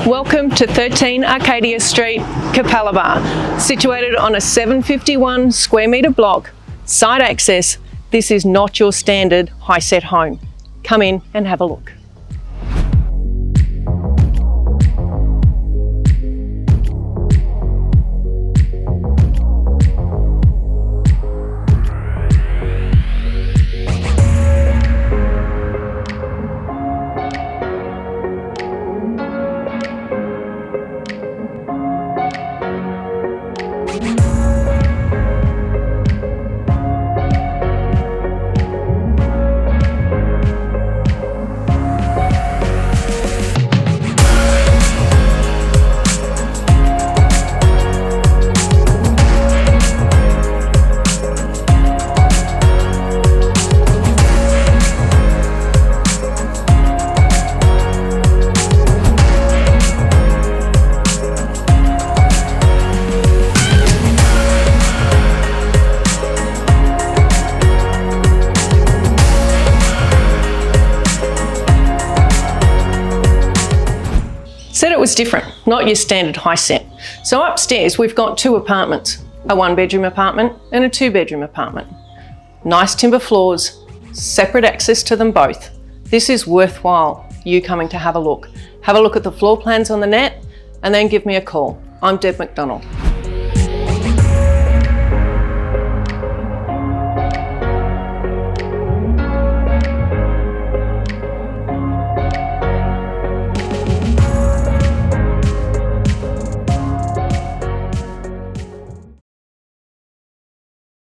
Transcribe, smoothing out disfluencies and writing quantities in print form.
Welcome to 13 Arcadia Street, Capalaba. Situated on a 751 square metre block, side access, this is not your standard high-set home. Come in and have a look. Said it was different, not your standard high set. So upstairs we've got two apartments, a 1-bedroom apartment and a 2-bedroom apartment. Nice timber floors, separate access to them both. This is worthwhile you coming to have a look. Have a look at the floor plans on the net and then give me a call. I'm Deb McDonald.